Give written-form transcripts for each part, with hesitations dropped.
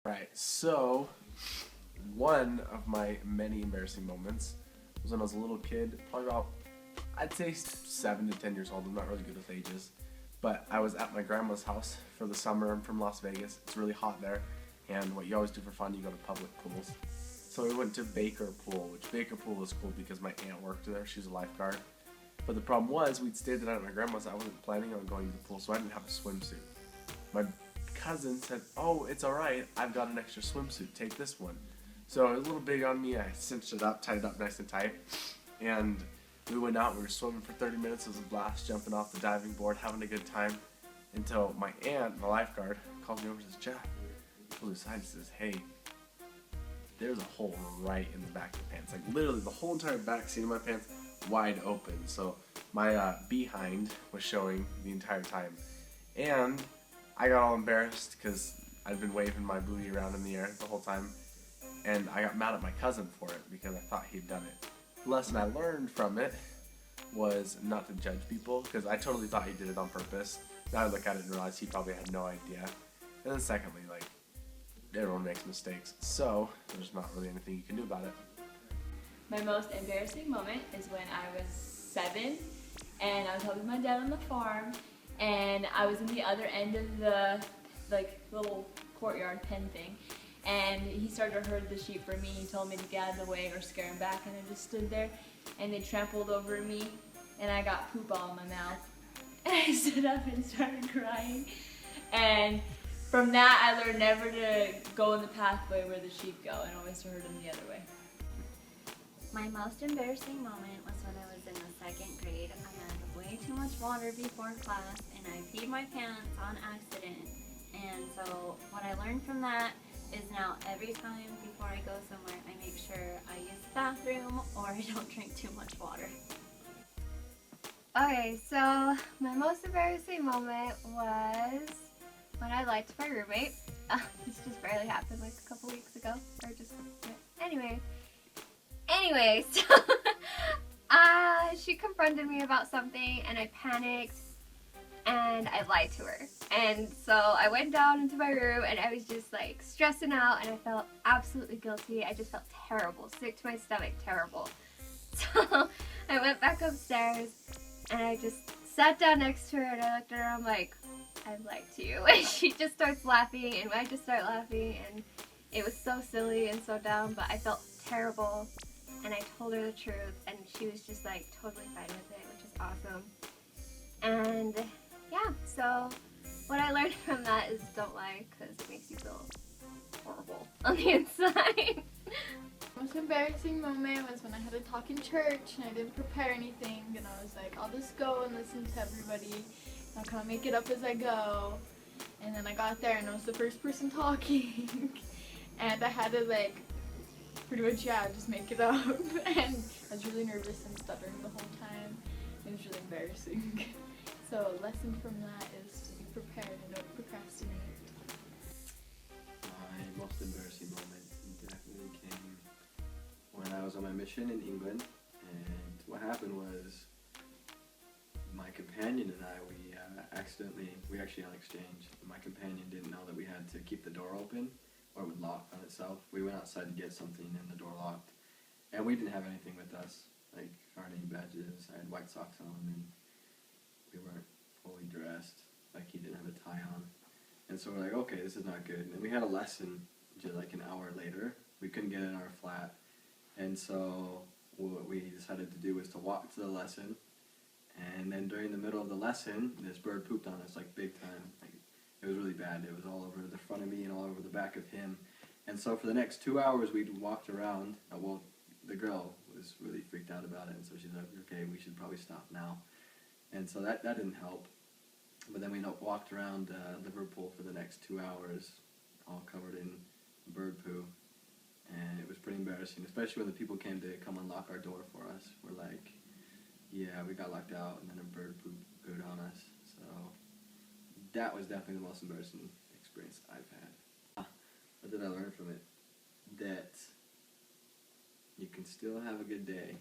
Right, so one of my many embarrassing moments was when I was a little kid, probably about, I'd say 7 to 10 years old. I'm not really good with ages. But I was at my grandma's house for the summer. I'm from Las Vegas. It's really hot there. And what you always do for fun, you go to public pools. So we went to Baker Pool, which Baker Pool was cool because my aunt worked there. She was a lifeguard. But the problem was, we'd stayed the night at my grandma's. I wasn't planning on going to the pool, so I didn't have a swimsuit. My cousin said, "Oh, it's alright, I've got an extra swimsuit, take this one." So it was a little big on me. I cinched it up, tied it up nice and tight, and we went out. We were swimming for 30 minutes. It was a blast, jumping off the diving board, having a good time, until my aunt, my lifeguard, called me over and says, "Jack," pulls me aside and says, "Hey, there's a hole right in the back of the pants." Like literally the whole entire back seat of my pants wide open. So my behind was showing the entire time. And I got all embarrassed because I'd been waving my booty around in the air the whole time. And I got mad at my cousin for it because I thought he'd done it. The lesson I learned from it was not to judge people, because I totally thought he did it on purpose. Now I look at it and realize he probably had no idea. And then secondly, like, everyone makes mistakes, so there's not really anything you can do about it. My most embarrassing moment is when I was 7 and I was helping my dad on the farm, and I was in the other end of the little courtyard pen thing, and he started to herd the sheep for me. He told me to get out of the way or scare him back, and I just stood there and they trampled over me and I got poop all in my mouth. And I stood up and started crying, and from that I learned never to go in the pathway where the sheep go and always to herd them the other way. My most embarrassing moment was when I was in the 2nd grade. I had way too much water before class and I peed my pants on accident. And so what I learned from that is now every time before I go somewhere, I make sure I use the bathroom or I don't drink too much water. Okay, so my most embarrassing moment was when I lied to my roommate. This just barely happened like a couple weeks ago, or just anyway, so she confronted me about something and I panicked and I lied to her. And so I went down into my room and I was just like stressing out and I felt absolutely guilty. I just felt terrible, sick to my stomach, terrible. So I went back upstairs and I just sat down next to her and I looked at her, I'm like, "I lied to you." And she just starts laughing and I just start laughing, and it was so silly and so dumb, but I felt terrible and I told her the truth and she was just like totally fine with it, which is awesome. And yeah, so what I learned from that is don't lie, because it makes you feel horrible on the inside. Most embarrassing moment was when I had to talk in church and I didn't prepare anything, and I was like, I'll just go and listen to everybody. I'll kind of make it up as I go. And then I got there and I was the first person talking and I had to pretty much just make it up. And I was really nervous and stuttering the whole time. It was really embarrassing. So a lesson from that is to be prepared and don't procrastinate. My most embarrassing moment definitely came when I was on my mission in England, and what happened was my companion and I, we actually on exchange. My companion didn't know that we had to keep the door open or it would lock on itself. We went outside to get something and the door locked, and we didn't have anything with us, like our name badges. I had white socks on and we weren't fully dressed, like he didn't have a tie on. And so we're like, okay, this is not good. And then we had a lesson just like an hour later. We couldn't get in our flat. And so what we decided to do was to walk to the lesson. And then during the middle of the lesson, this bird pooped on us, like big time. Like, it was really bad. It was all over the front of me and all over the back of him. And so for the next 2 hours, we walked around. Well, the girl was really freaked out about it. And so she's like, okay, we should probably stop now. And so that didn't help. But then we walked around Liverpool for the next 2 hours, all covered in bird poo. And it was pretty embarrassing, especially when the people came to come unlock our door for us. We're like, yeah, we got locked out, and then a bird pooed on us. So that was definitely the most embarrassing experience I've had. What did I learn from it? That you can still have a good day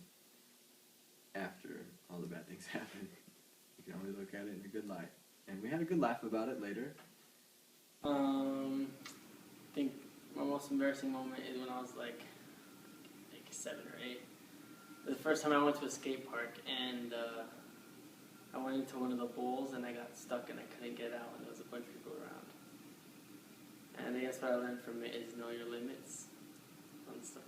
after all the bad things happen. You can always look at it in a good light. And we had a good laugh about it later. I think most embarrassing moment is when I was like 7 or 8. It was the first time I went to a skate park, and I went into one of the bowls and I got stuck and I couldn't get out, and there was a bunch of people around. And I guess what I learned from it is know your limits on stuff.